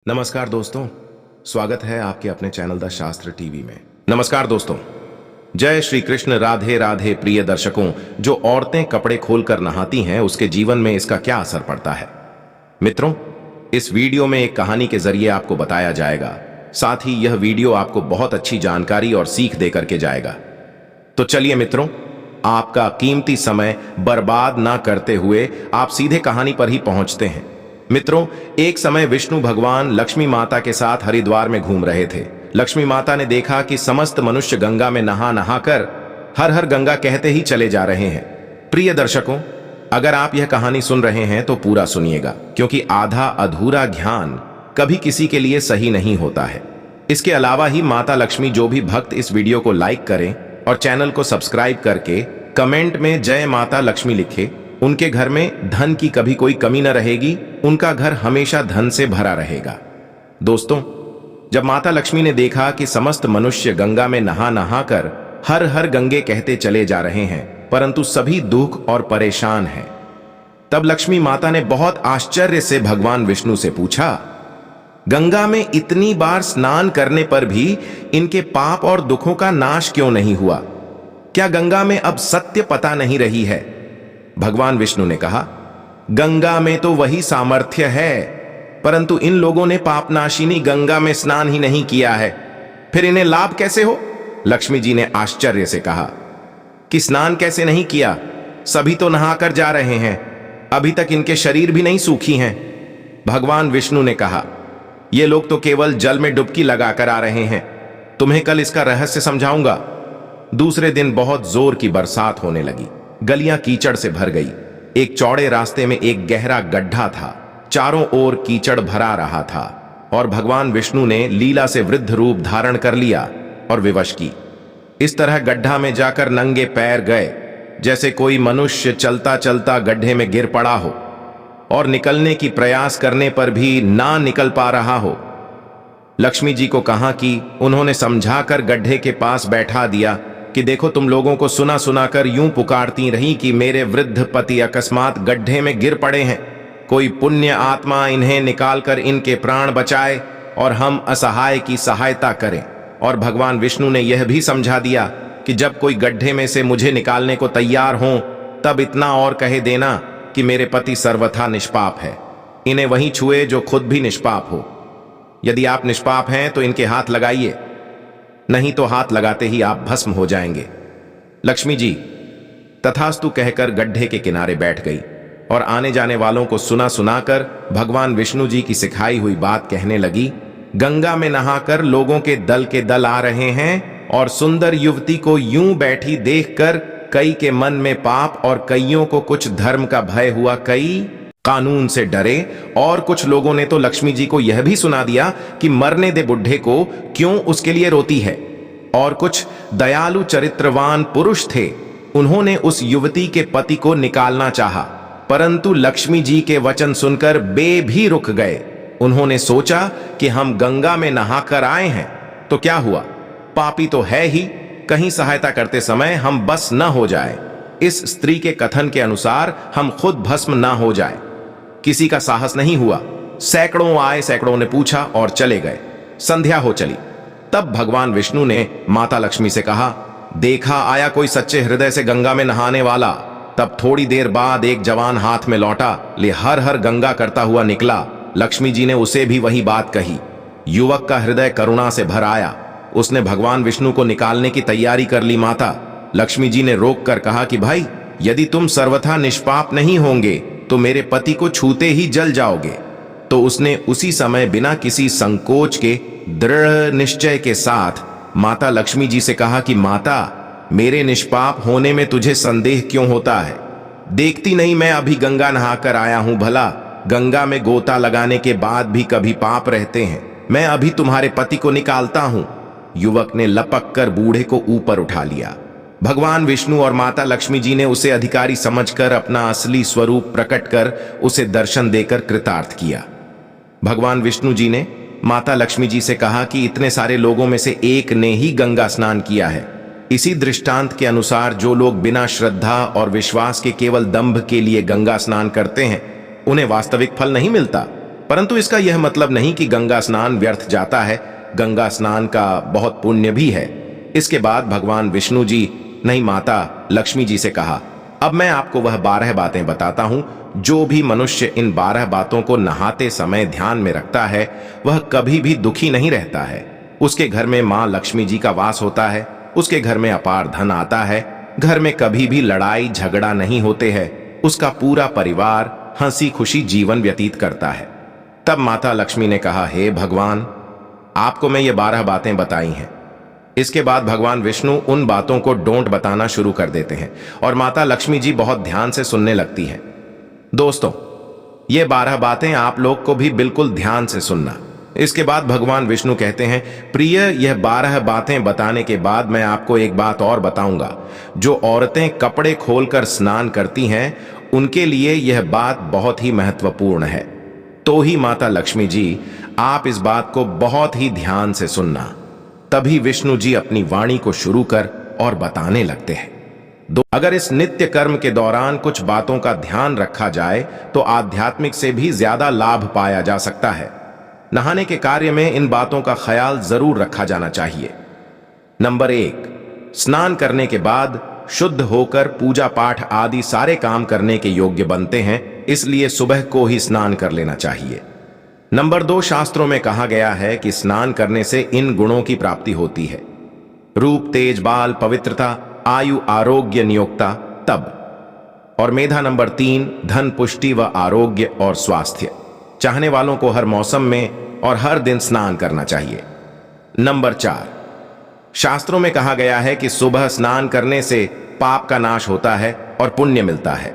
नमस्कार दोस्तों, स्वागत है आपके अपने चैनल द शास्त्र टीवी में। नमस्कार दोस्तों, जय श्री कृष्ण। राधे राधे। प्रिय दर्शकों, जो औरतें कपड़े खोलकर नहाती हैं उसके जीवन में इसका क्या असर पड़ता है? मित्रों, इस वीडियो में एक कहानी के जरिए आपको बताया जाएगा। साथ ही यह वीडियो आपको बहुत अच्छी जानकारी और सीख देकर के जाएगा। तो चलिए मित्रों, आपका कीमती समय बर्बाद ना करते हुए आप सीधे कहानी पर ही पहुंचते हैं। मित्रों, एक समय विष्णु भगवान लक्ष्मी माता के साथ हरिद्वार में घूम रहे थे। लक्ष्मी माता ने देखा कि समस्त मनुष्य गंगा में नहा नहा कर हर हर गंगा कहते ही चले जा रहे हैं। प्रिय दर्शकों, अगर आप यह कहानी सुन रहे हैं तो पूरा सुनिएगा, क्योंकि आधा अधूरा ज्ञान कभी किसी के लिए सही नहीं होता है। इसके अलावा ही माता लक्ष्मी जो भी भक्त इस वीडियो को लाइक करें और चैनल को सब्सक्राइब करके कमेंट में जय माता लक्ष्मी लिखे, उनके घर में धन की कभी कोई कमी न रहेगी, उनका घर हमेशा धन से भरा रहेगा। दोस्तों, जब माता लक्ष्मी ने देखा कि समस्त मनुष्य गंगा में नहा नहा कर हर हर गंगे कहते चले जा रहे हैं, परंतु सभी दुख और परेशान हैं, तब लक्ष्मी माता ने बहुत आश्चर्य से भगवान विष्णु से पूछा, गंगा में इतनी बार स्नान करने पर भी इनके पाप और दुखों का नाश क्यों नहीं हुआ? क्या गंगा में अब सत्य पता नहीं रही है? भगवान विष्णु ने कहा, गंगा में तो वही सामर्थ्य है, परंतु इन लोगों ने पापनाशिनी गंगा में स्नान ही नहीं किया है, फिर इन्हें लाभ कैसे हो? लक्ष्मी जी ने आश्चर्य से कहा कि स्नान कैसे नहीं किया? सभी तो नहाकर जा रहे हैं, अभी तक इनके शरीर भी नहीं सूखी हैं। भगवान विष्णु ने कहा, ये लोग तो केवल जल में डुबकी लगाकर आ रहे हैं, तुम्हें कल इसका रहस्य समझाऊंगा। दूसरे दिन बहुत जोर की बरसात होने लगी, गलियां कीचड़ से भर गई। एक चौड़े रास्ते में एक गहरा गड्ढा था, चारों ओर कीचड़ भरा रहा था, और भगवान विष्णु ने लीला से वृद्ध रूप धारण कर लिया और विवश की। इस तरह गड्ढा में जाकर नंगे पैर गए, जैसे कोई मनुष्य चलता चलता गड्ढे में गिर पड़ा हो और निकलने की प्रयास करने पर भी ना निकल पा रहा हो। लक्ष्मी जी को कहा कि उन्होंने समझाकर गड्ढे के पास बैठा दिया कि देखो, तुम लोगों को सुना सुनाकर यूं पुकारती रही कि मेरे वृद्ध पति अकस्मात गड्ढे में गिर पड़े हैं, कोई पुण्य आत्मा इन्हें निकालकर इनके प्राण बचाए और हम असहाय की सहायता करें। और भगवान विष्णु ने यह भी समझा दिया कि जब कोई गड्ढे में से मुझे निकालने को तैयार हो, तब इतना और कहे देना कि मेरे पति सर्वथा निष्पाप है, इन्हें वहीं छुए जो खुद भी निष्पाप हो। यदि आप निष्पाप हैं तो इनके हाथ लगाइए, नहीं तो हाथ लगाते ही आप भस्म हो जाएंगे। लक्ष्मी जी तथास्तु कहकर गड्ढे के किनारे बैठ गई और आने जाने वालों को सुना सुनाकर भगवान विष्णु जी की सिखाई हुई बात कहने लगी। गंगा में नहाकर लोगों के दल आ रहे हैं और सुंदर युवती को यूं बैठी देखकर कई के मन में पाप और कईयों को कुछ धर्म का भय हुआ, कई कानून से डरे, और कुछ लोगों ने तो लक्ष्मी जी को यह भी सुना दिया कि मरने दे बुढ़े को, क्यों उसके लिए रोती है। और कुछ दयालु चरित्रवान पुरुष थे, उन्होंने उस युवती के पति को निकालना चाहा, परंतु लक्ष्मी जी के वचन सुनकर बे भी रुक गए। उन्होंने सोचा कि हम गंगा में नहाकर आए हैं तो क्या हुआ, पापी तो है ही, कहीं सहायता करते समय हम बस न हो जाए, इस स्त्री के कथन के अनुसार हम खुद भस्म ना हो जाए। किसी का साहस नहीं हुआ, सैकड़ों आए, सैकड़ों ने पूछा और चले गए। संध्या हो चली, तब भगवान विष्णु ने माता लक्ष्मी से कहा, देखा आया कोई सच्चे हृदय से गंगा में नहाने वाला। तब थोड़ी देर बाद एक जवान हाथ में लौटा ले हर हर गंगा करता हुआ निकला। लक्ष्मी जी ने उसे भी वही बात कही। युवक का हृदय करुणा से भर आया, उसने भगवान विष्णु को निकालने की तैयारी कर ली। माता लक्ष्मी जी ने रोक कर कहा कि भाई, यदि तुम सर्वथा निष्पाप नहीं होंगे तो मेरे पति को छूते ही जल जाओगे। तो उसने उसी समय बिना किसी संकोच के दृढ़ निश्चय के साथ माता लक्ष्मी जी से कहा कि माता, मेरे निष्पाप होने में तुझे संदेह क्यों होता है? देखती नहीं मैं अभी गंगा नहाकर आया हूं, भला गंगा में गोता लगाने के बाद भी कभी पाप रहते हैं, मैं अभी तुम्हारे पति को निकालता हूं। युवक ने लपक कर बूढ़े को ऊपर उठा लिया। भगवान विष्णु और माता लक्ष्मी जी ने उसे अधिकारी समझकर अपना असली स्वरूप प्रकट कर उसे दर्शन देकर कृतार्थ किया। भगवान विष्णु जी ने माता लक्ष्मी जी से कहा कि इतने सारे लोगों में से एक ने ही गंगा स्नान किया है। इसी दृष्टांत के अनुसार जो लोग बिना श्रद्धा और विश्वास के केवल दंभ के लिए गंगा स्नान करते हैं, उन्हें वास्तविक फल नहीं मिलता। परंतु इसका यह मतलब नहीं कि गंगा स्नान व्यर्थ जाता है। गंगा स्नान का बहुत पुण्य भी है। इसके बाद भगवान विष्णु जी नहीं माता लक्ष्मी जी से कहा, अब मैं आपको वह 12 बातें बताता हूं। जो भी मनुष्य इन 12 बातों को नहाते समय ध्यान में रखता है वह कभी भी दुखी नहीं रहता है। उसके घर में मां लक्ष्मी जी का वास होता है, उसके घर में अपार धन आता है, घर में कभी भी लड़ाई झगड़ा नहीं होते हैं, उसका पूरा परिवार हंसी खुशी जीवन व्यतीत करता है। तब माता लक्ष्मी ने कहा, हे भगवान, आपको मैं ये 12 बातें बताई हैं। इसके बाद भगवान विष्णु उन बातों को डोंट बताना शुरू कर देते हैं और माता लक्ष्मी जी बहुत ध्यान से सुनने लगती हैं। दोस्तों, ये 12 बातें आप लोग को भी बिल्कुल ध्यान से सुनना। इसके बाद भगवान विष्णु कहते हैं, प्रिय, यह 12 बातें बताने के बाद मैं आपको एक बात और बताऊंगा। जो औरतें कपड़े खोलकर स्नान करती हैं उनके लिए यह बात बहुत ही महत्वपूर्ण है। तो ही माता लक्ष्मी जी, आप इस बात को बहुत ही ध्यान से सुनना। तभी विष्णु जी अपनी वाणी को शुरू कर और बताने लगते हैं। अगर इस नित्य कर्म के दौरान कुछ बातों का ध्यान रखा जाए तो आध्यात्मिक से भी ज्यादा लाभ पाया जा सकता है। नहाने के कार्य में इन बातों का ख्याल जरूर रखा जाना चाहिए। नंबर 1, स्नान करने के बाद शुद्ध होकर पूजा पाठ आदि सारे काम करने के योग्य बनते हैं, इसलिए सुबह को ही स्नान कर लेना चाहिए। नंबर 2, शास्त्रों में कहा गया है कि स्नान करने से इन गुणों की प्राप्ति होती है: रूप, तेज, बाल, पवित्रता, आयु, आरोग्य, नियोक्ता, तब। और मेधा नंबर 3, धन, पुष्टि व आरोग्य और स्वास्थ्य। चाहने वालों को हर मौसम में और हर दिन स्नान करना चाहिए। नंबर 4, शास्त्रों में कहा गया है कि सुबह स्नान करने से पाप का नाश होता है और पुण्य मिलता है।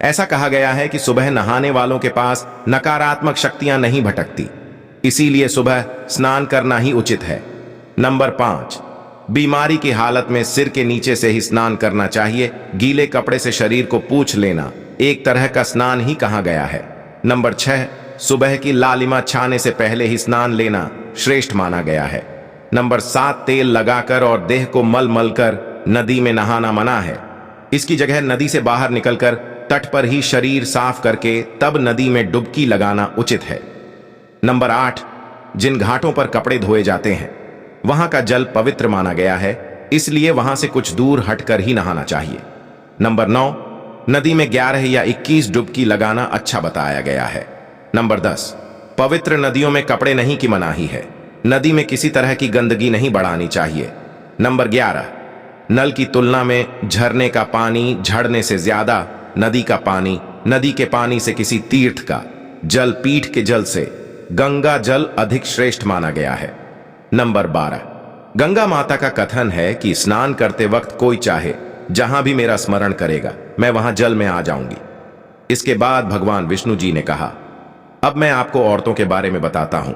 ऐसा कहा गया है कि सुबह नहाने वालों के पास नकारात्मक शक्तियां नहीं भटकती, इसीलिए सुबह स्नान करना ही उचित है। नंबर 5, बीमारी की हालत में सिर के नीचे से ही स्नान करना चाहिए। गीले कपड़े से शरीर को पोंछ लेना एक तरह का स्नान ही कहा गया है। नंबर 6, सुबह की लालिमा छाने से पहले ही स्नान लेना श्रेष्ठ माना गया है। नंबर 7, तेल लगाकर और देह को मल मल कर नदी में नहाना मना है। इसकी जगह नदी से बाहर निकलकर तट पर ही शरीर साफ करके तब नदी में डुबकी लगाना उचित है। नंबर 8, जिन घाटों पर कपड़े धोए जाते हैं वहां का जल पवित्र माना गया है, इसलिए वहां से कुछ दूर हटकर ही नहाना चाहिए। नंबर 9, नदी में 11 या 21 डुबकी लगाना अच्छा बताया गया है। नंबर 10, पवित्र नदियों में कपड़े नहीं की मनाही है। नदी में किसी तरह की गंदगी नहीं बढ़ानी चाहिए। नंबर 11, नल की तुलना में झरने का पानी झड़ने से ज्यादा नदी का पानी, नदी के पानी से किसी तीर्थ का जल, पीठ के जल से गंगा जल अधिक श्रेष्ठ माना गया है। नंबर 12, गंगा माता का कथन है कि स्नान करते वक्त कोई चाहे जहां भी मेरा स्मरण करेगा मैं वहां जल में आ जाऊंगी। इसके बाद भगवान विष्णु जी ने कहा, अब मैं आपको औरतों के बारे में बताता हूं।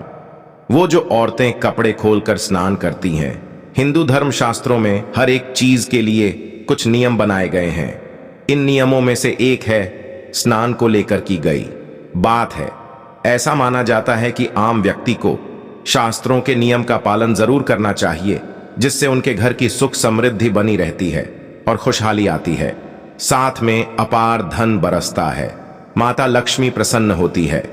वो जो औरतें कपड़े खोलकर स्नान करती हैं, हिंदू धर्म शास्त्रों में हर एक चीज के लिए कुछ नियम बनाए गए हैं। इन नियमों में से एक है स्नान को लेकर की गई बात है। ऐसा माना जाता है कि आम व्यक्ति को शास्त्रों के नियम का पालन जरूर करना चाहिए, जिससे उनके घर की सुख समृद्धि बनी रहती है और खुशहाली आती है। साथ में अपार धन बरसता है, माता लक्ष्मी प्रसन्न होती है।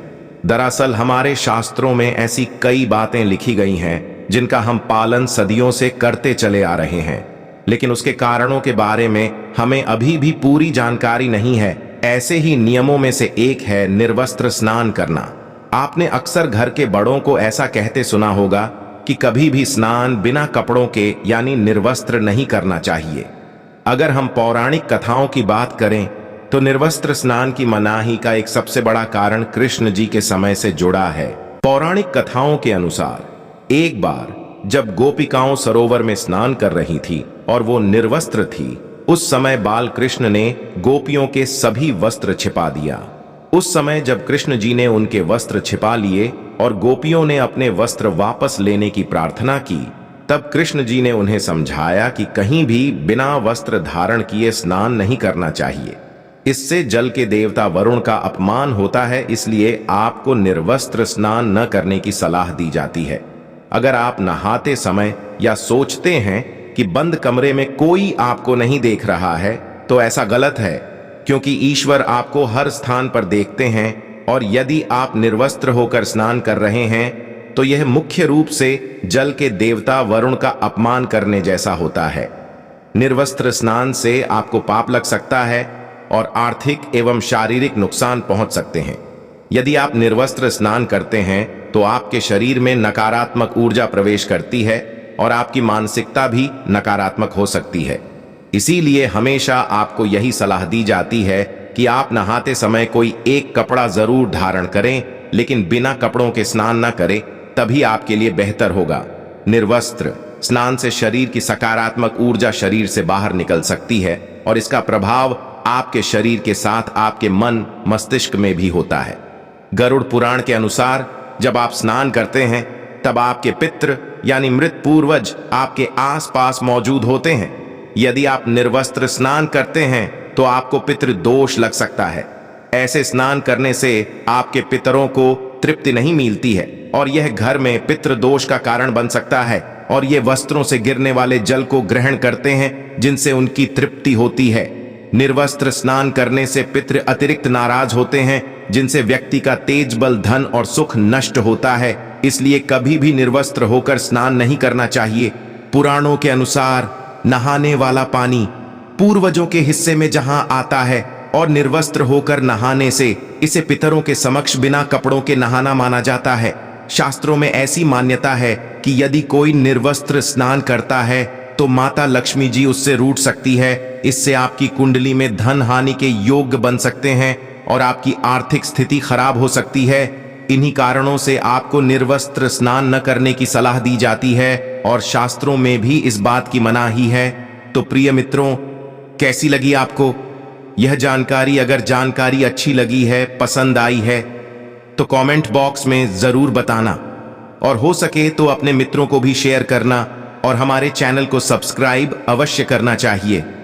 दरअसल हमारे शास्त्रों में ऐसी कई बातें लिखी गई हैं जिनका हम पालन सदियों से करते चले आ रहे हैं, लेकिन उसके कारणों के बारे में हमें अभी भी पूरी जानकारी नहीं है। ऐसे ही नियमों में से एक है निर्वस्त्र स्नान करना। आपने अक्सर घर के बड़ों को ऐसा कहते सुना होगा कि कभी भी स्नान बिना कपड़ों के यानी निर्वस्त्र नहीं करना चाहिए। अगर हम पौराणिक कथाओं की बात करें तो निर्वस्त्र स्नान की मनाही का एक सबसे बड़ा कारण कृष्ण जी के समय से जुड़ा है। पौराणिक कथाओं के अनुसार एक बार जब गोपिकाओं सरोवर में स्नान कर रही थी और वो निर्वस्त्र थी, उस समय बाल कृष्ण ने गोपियों के सभी वस्त्र छिपा दिया। उस समय जब कृष्ण जी ने उनके वस्त्र छिपा लिए और गोपियों ने अपने वस्त्र वापस लेने की प्रार्थना की, तब कृष्ण जी ने उन्हें समझाया कि कहीं भी बिना वस्त्र धारण किए स्नान नहीं करना चाहिए। इससे जल के देवता वरुण का अपमान होता है, इसलिए आपको निर्वस्त्र स्नान न करने की सलाह दी जाती है। अगर आप नहाते समय या सोचते हैं कि बंद कमरे में कोई आपको नहीं देख रहा है तो ऐसा गलत है, क्योंकि ईश्वर आपको हर स्थान पर देखते हैं। और यदि आप निर्वस्त्र होकर स्नान कर रहे हैं तो यह मुख्य रूप से जल के देवता वरुण का अपमान करने जैसा होता है। निर्वस्त्र स्नान से आपको पाप लग सकता है और आर्थिक एवं शारीरिक नुकसान पहुंच सकते हैं। यदि आप निर्वस्त्र स्नान करते हैं तो आपके शरीर में नकारात्मक ऊर्जा प्रवेश करती है और आपकी मानसिकता भी नकारात्मक हो सकती है। इसीलिए हमेशा आपको यही सलाह दी जाती है कि आप नहाते समय कोई एक कपड़ा जरूर धारण करें, लेकिन बिना कपड़ों के स्नान न करें, तभी आपके लिए बेहतर होगा। निर्वस्त्र स्नान से शरीर की सकारात्मक ऊर्जा शरीर से बाहर निकल सकती है और इसका प्रभाव आपके शरीर के साथ आपके मन मस्तिष्क में भी होता है। गरुड़ पुराण के अनुसार जब आप स्नान करते हैं तब आपके पितृ यानी मृत पूर्वज आपके आसपास मौजूद होते हैं। यदि आप निर्वस्त्र स्नान करते हैं तो आपको पितृ दोष लग सकता है। ऐसे स्नान करने से आपके पितरों को तृप्ति नहीं मिलती है और यह घर में पितृ दोष का कारण बन सकता है और ये वस्त्रों से गिरने वाले जल को ग्रहण करते हैं जिनसे उनकी तृप्ति होती है। निर्वस्त्र स्नान करने से पितृ अतिरिक्त नाराज होते हैं जिनसे व्यक्ति का तेज बल, धन और सुख नष्ट होता है। इसलिए कभी भी निर्वस्त्र होकर स्नान नहीं करना चाहिए। पुराणों के अनुसार नहाने वाला पानी पूर्वजों के हिस्से में जहां आता है और निर्वस्त्र होकर नहाने से इसे पितरों के समक्ष बिना कपड़ों के नहाना माना जाता है। शास्त्रों में ऐसी मान्यता है कि यदि कोई निर्वस्त्र स्नान करता है तो माता लक्ष्मी जी उससे रूठ सकती है। इससे आपकी कुंडली में धन हानि के योग बन सकते हैं और आपकी आर्थिक स्थिति खराब हो सकती है। इन्हीं कारणों से आपको निर्वस्त्र स्नान न करने की सलाह दी जाती है और शास्त्रों में भी इस बात की मनाही है। तो प्रिय मित्रों, कैसी लगी आपको यह जानकारी? अगर जानकारी अच्छी लगी है, पसंद आई है तो कमेंट बॉक्स में जरूर बताना और हो सके तो अपने मित्रों को भी शेयर करना और हमारे चैनल को सब्सक्राइब अवश्य करना चाहिए।